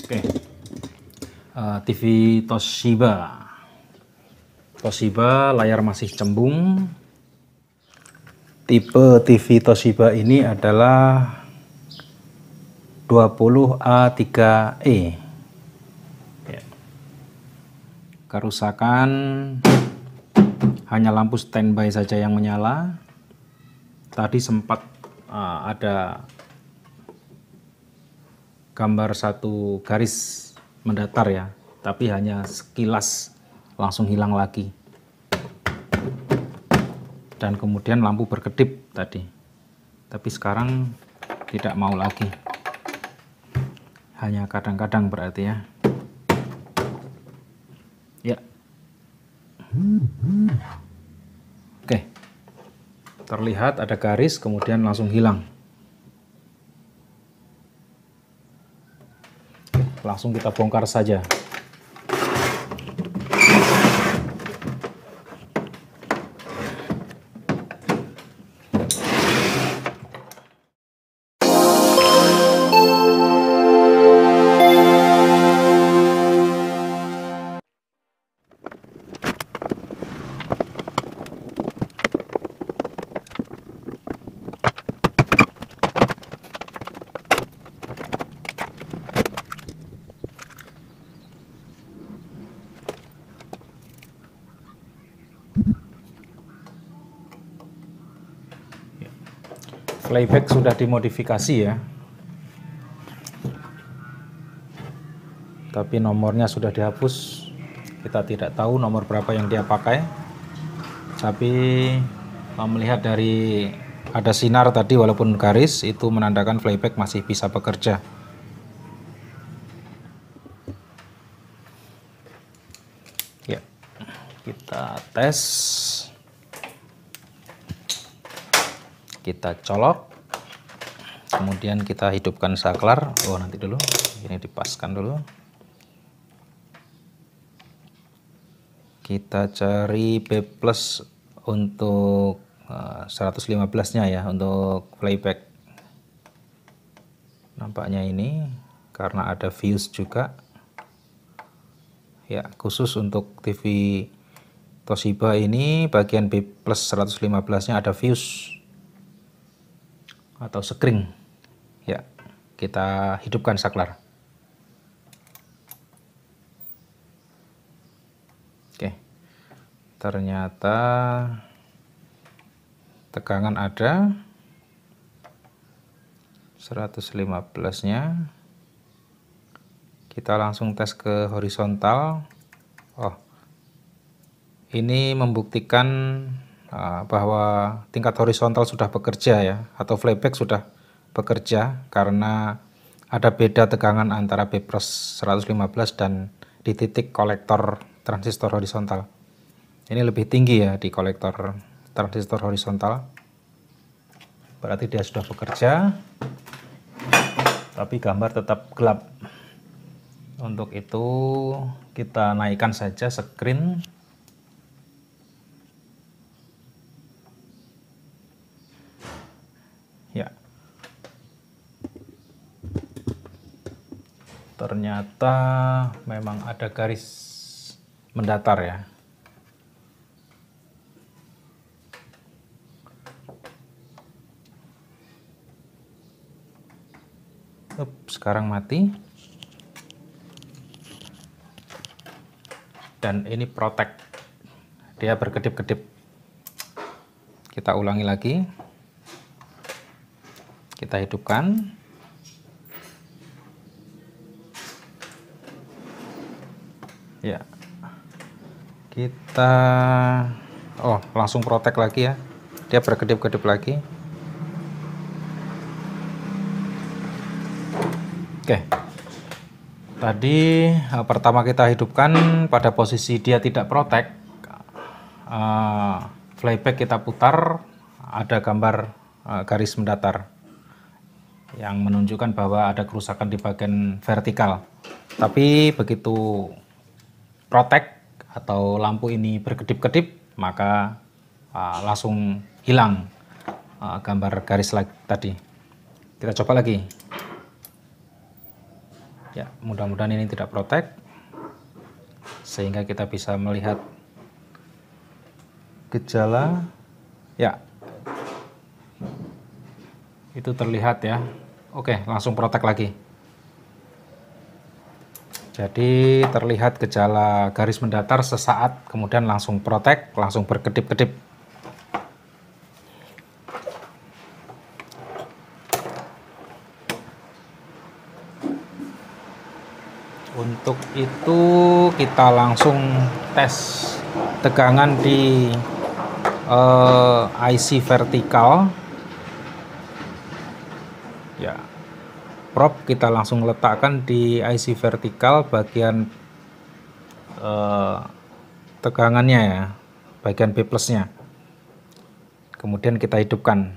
Oke. TV Toshiba. Layar masih cembung. Tipe TV Toshiba ini adalah 20A3E. Kerusakan hanya lampu standby saja yang menyala. Tadi sempat ada gambar satu garis mendatar ya, tapi hanya sekilas langsung hilang lagi. Dan kemudian lampu berkedip tadi, tapi sekarang tidak mau lagi, hanya kadang-kadang berarti ya. Ya, oke, terlihat ada garis kemudian langsung hilang. Langsung kita bongkar saja. Playback sudah dimodifikasi ya, tapi nomornya sudah dihapus. Kita tidak tahu nomor berapa yang dia pakai, tapi melihat dari ada sinar tadi walaupun garis, itu menandakan playback masih bisa bekerja. Ya, kita tes. Kita colok, kemudian kita hidupkan saklar. Oh, nanti dulu ini dipaskan dulu. Kita cari B+ untuk 115 nya ya, untuk playback. Nampaknya ini karena ada fuse juga ya, khusus untuk TV Toshiba ini bagian B+ 115 nya ada fuse atau sekring ya. Kita hidupkan saklar. Oke, ternyata tegangan ada 115 nya. Kita langsung tes ke horizontal. Oh, ini membuktikan bahwa tingkat horizontal sudah bekerja ya, atau playback sudah bekerja, karena ada beda tegangan antara B+ 115 dan di titik kolektor transistor horizontal. Ini lebih tinggi ya di kolektor transistor horizontal, berarti dia sudah bekerja, tapi gambar tetap gelap. Untuk itu kita naikkan saja screen. Ya, ternyata memang ada garis mendatar ya. Sekarang mati. Dan ini protect, dia berkedip-kedip. Kita ulangi lagi. Kita hidupkan. Ya. Kita langsung protect lagi ya. Dia berkedip-kedip lagi. Oke. Tadi pertama kita hidupkan pada posisi dia tidak protect. Playback kita putar, ada gambar garis mendatar yang menunjukkan bahwa ada kerusakan di bagian vertikal. Tapi begitu protect atau lampu ini berkedip-kedip, maka langsung hilang gambar garis tadi. Kita coba lagi. Ya, mudah-mudahan ini tidak protek sehingga kita bisa melihat gejala. Ya, itu terlihat ya. Oke, langsung protek lagi. Jadi terlihat gejala garis mendatar sesaat, kemudian langsung protek, langsung berkedip-kedip. Untuk itu kita langsung tes tegangan di IC vertikal. Ya, probe kita langsung letakkan di IC vertikal bagian tegangannya ya, bagian B plusnya. Kemudian kita hidupkan.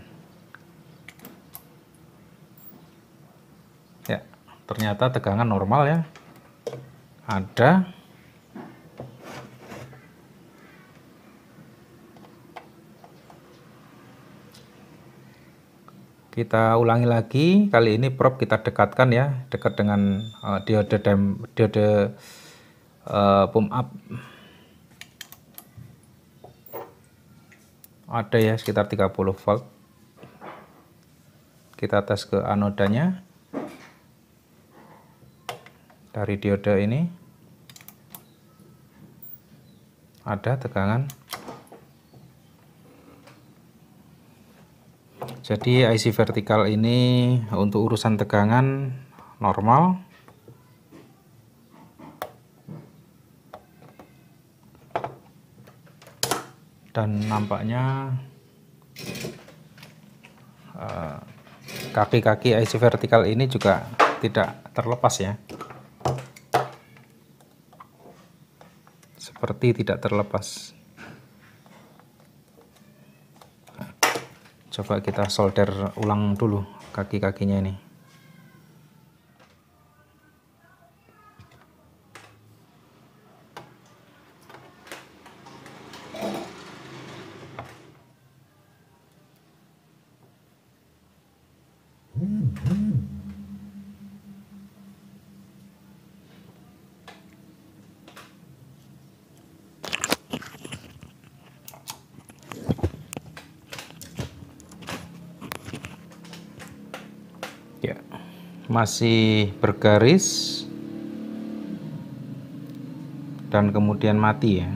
Ya, ternyata tegangan normal ya. Ada. Kita ulangi lagi, kali ini probe kita dekatkan ya, dekat dengan diode pump up. Ada ya sekitar 30 volt. Kita tes ke anodanya dari diode ini. Ada tegangan. Jadi IC vertikal ini untuk urusan tegangan normal. Dan nampaknya kaki-kaki IC vertikal ini juga tidak terlepas ya. Seperti tidak terlepas. Coba kita solder ulang dulu kaki-kakinya ini. Ya, masih bergaris dan kemudian mati ya.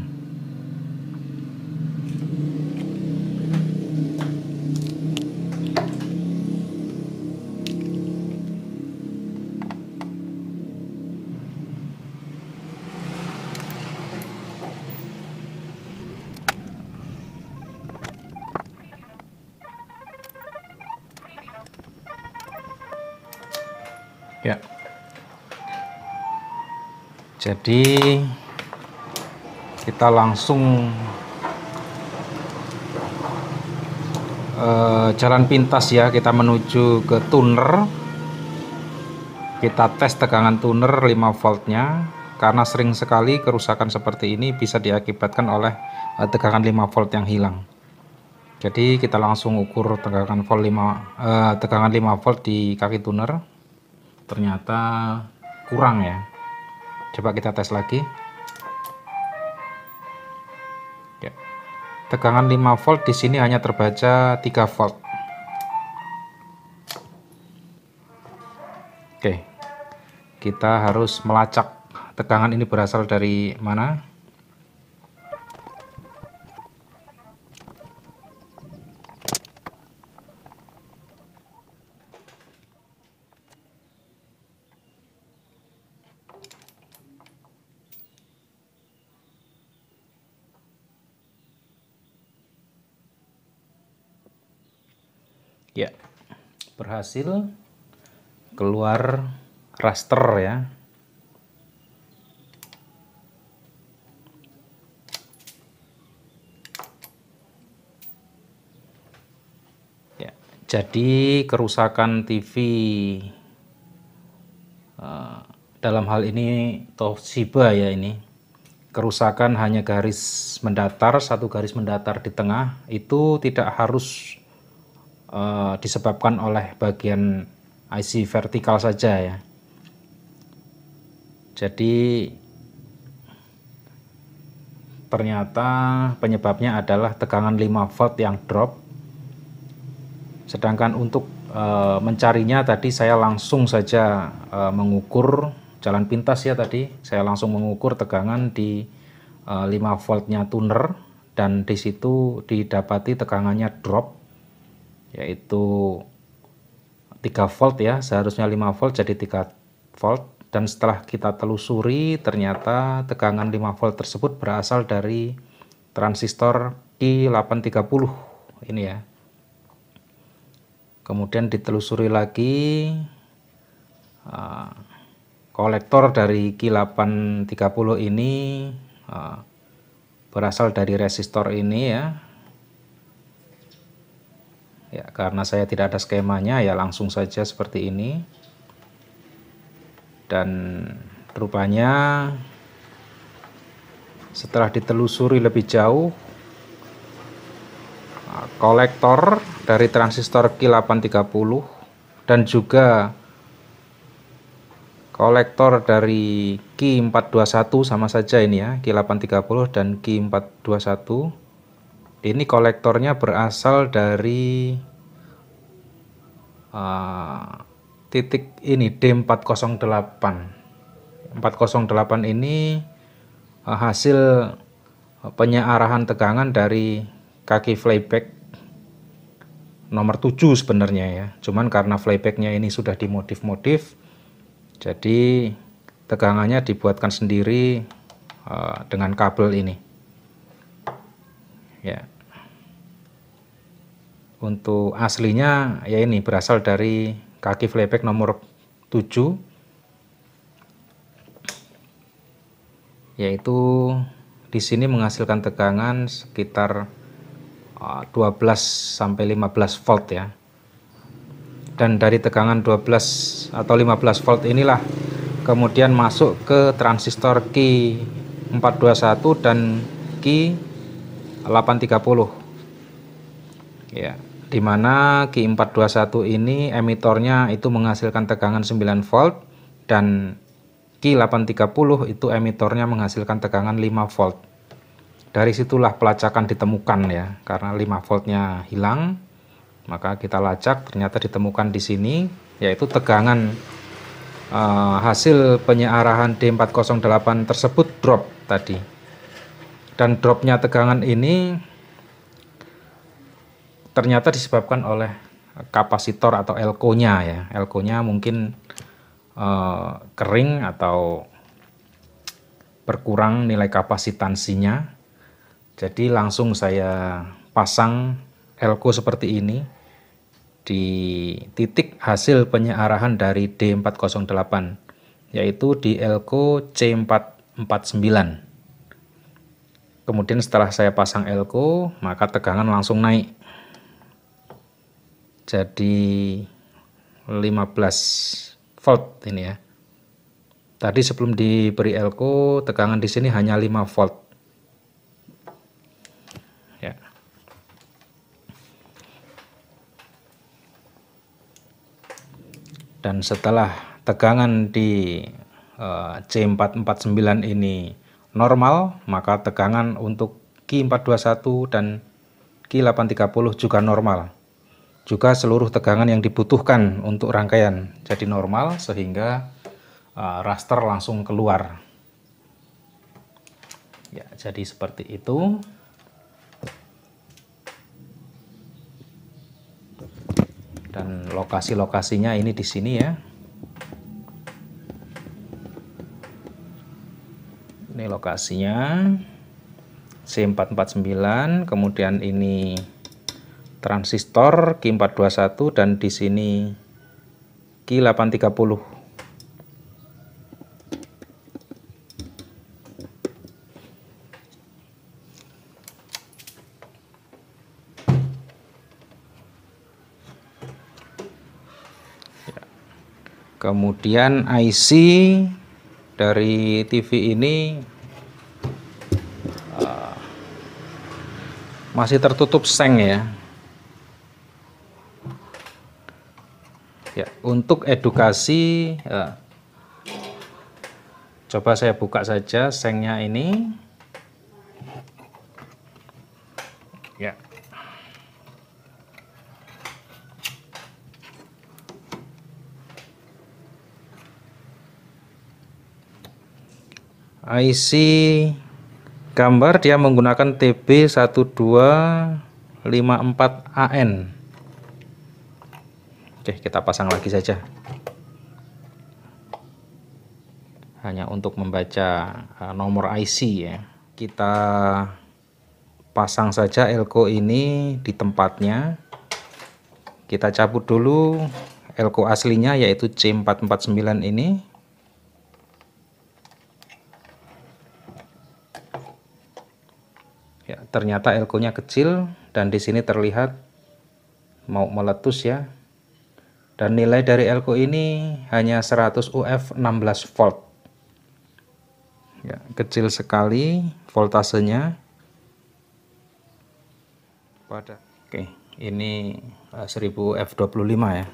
Ya. Jadi kita langsung jalan pintas ya, kita menuju ke tuner. Kita tes tegangan tuner 5 voltnya, karena sering sekali kerusakan seperti ini bisa diakibatkan oleh tegangan 5 volt yang hilang. Jadi kita langsung ukur tegangan 5 volt di kaki tuner. Ternyata kurang ya. Coba kita tes lagi. Ya. Tegangan 5 volt di sini hanya terbaca 3 volt. Oke. Kita harus melacak tegangan ini berasal dari mana. Ya, berhasil keluar raster ya. Ya, jadi kerusakan TV dalam hal ini Toshiba ya, ini kerusakan hanya garis mendatar, satu garis mendatar di tengah, itu tidak harus disebabkan oleh bagian IC vertikal saja ya. Jadi ternyata penyebabnya adalah tegangan 5 volt yang drop. Sedangkan untuk mencarinya tadi saya langsung saja mengukur jalan pintas ya, tadi saya langsung mengukur tegangan di 5 voltnya tuner, dan di situ didapati tegangannya drop yaitu 3 volt ya, seharusnya 5 volt jadi 3 volt. Dan setelah kita telusuri ternyata tegangan 5 volt tersebut berasal dari transistor Q830 ini ya. Kemudian ditelusuri lagi kolektor dari Q830 ini berasal dari resistor ini ya. Ya, karena saya tidak ada skemanya ya langsung saja seperti ini. Dan rupanya setelah ditelusuri lebih jauh, kolektor dari transistor Q830 dan juga kolektor dari Q421 sama saja ini ya, Q830 dan Q421. Ini kolektornya berasal dari titik ini D408. 408 ini hasil penyearahan tegangan dari kaki flyback nomor 7 sebenarnya ya. Cuman karena flybacknya ini sudah dimodif-modif, jadi tegangannya dibuatkan sendiri dengan kabel ini. Ya. Untuk aslinya ya ini berasal dari kaki flyback nomor 7, yaitu di sini menghasilkan tegangan sekitar 12 sampai 15 volt ya. Dan dari tegangan 12 atau 15 volt inilah kemudian masuk ke transistor Q421 dan Q830 ya, dimana Q421 ini emitornya itu menghasilkan tegangan 9 volt dan Q830 itu emitornya menghasilkan tegangan 5 volt. Dari situlah pelacakan ditemukan ya, karena 5 voltnya hilang, maka kita lacak ternyata ditemukan di sini yaitu tegangan hasil penyearahan D408 tersebut drop tadi. Dan dropnya tegangan ini ternyata disebabkan oleh kapasitor atau elko-nya ya. Elko-nya mungkin kering atau berkurang nilai kapasitansinya. Jadi langsung saya pasang elko seperti ini di titik hasil penyearahan dari D408, yaitu di elko C449. Kemudian setelah saya pasang elko, maka tegangan langsung naik. Jadi 15 volt ini ya. Tadi sebelum diberi elko, tegangan di sini hanya 5 volt. Ya. Dan setelah tegangan di C449 ini normal, maka tegangan untuk Q421 dan Q830 juga normal. Juga seluruh tegangan yang dibutuhkan untuk rangkaian jadi normal, sehingga raster langsung keluar. Ya, jadi seperti itu. Dan lokasi-lokasinya ini di sini ya. Ini lokasinya C449, kemudian ini transistor Q421 dan di sini Q830. Kemudian IC dari TV ini masih tertutup seng ya. Ya, untuk edukasi Coba saya buka saja sengnya ini. Ya. IC gambar dia menggunakan TB1254AN. Oke, kita pasang lagi saja. Hanya untuk membaca nomor IC ya. Kita pasang saja elko ini di tempatnya. Kita cabut dulu elko aslinya yaitu C449 ini. Ya, ternyata elko-nya kecil dan di sini terlihat mau meletus ya. Dan nilai dari elko ini hanya 100 UF 16 volt. Ya, kecil sekali voltasenya. Oke, ini 1000 F25 ya.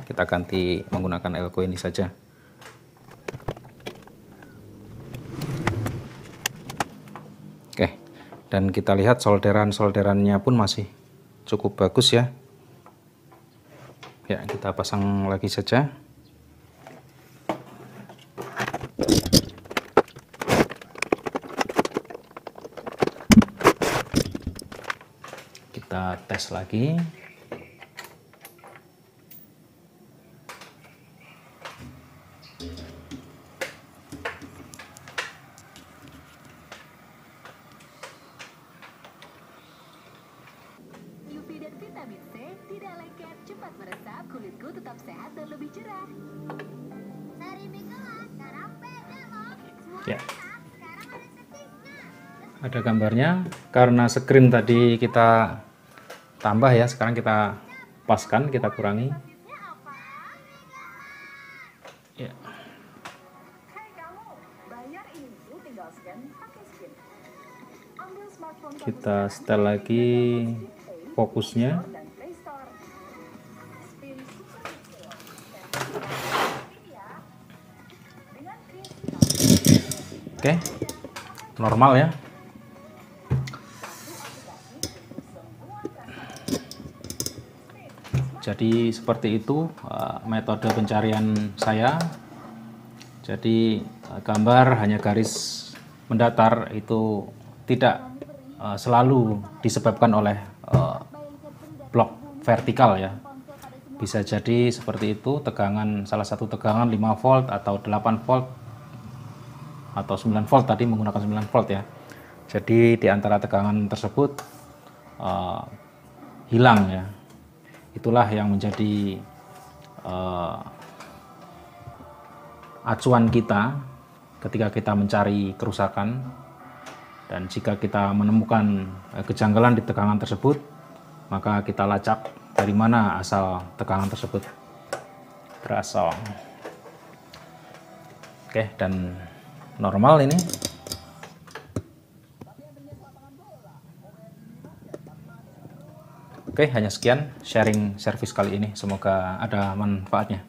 Kita ganti menggunakan elko ini saja. Oke. Dan kita lihat solderannya pun masih cukup bagus ya. Ya, kita pasang lagi saja. Kita tes lagi. Vitamin C tidak lengket, cepat meresap, kulitku tetap sehat dan lebih cerah. Ya. Ada gambarnya. Karena screen tadi kita tambah ya, sekarang kita paskan, kita kurangi. Ya. Kita setel lagi fokusnya. Oke, normal ya. Jadi seperti itu metode pencarian saya. Jadi gambar hanya garis mendatar itu tidak selalu disebabkan oleh blok vertikal ya. Bisa jadi seperti itu, tegangan salah satu tegangan 5 volt atau 8 volt atau 9 volt, tadi menggunakan 9 volt ya. Jadi di antara tegangan tersebut hilang ya. Itulah yang menjadi acuan kita ketika kita mencari kerusakan. Dan jika kita menemukan kejanggalan di tegangan tersebut, maka kita lacak dari mana asal tegangan tersebut berasal. Oke, dan normal ini. Oke, hanya sekian sharing service kali ini. Semoga ada manfaatnya.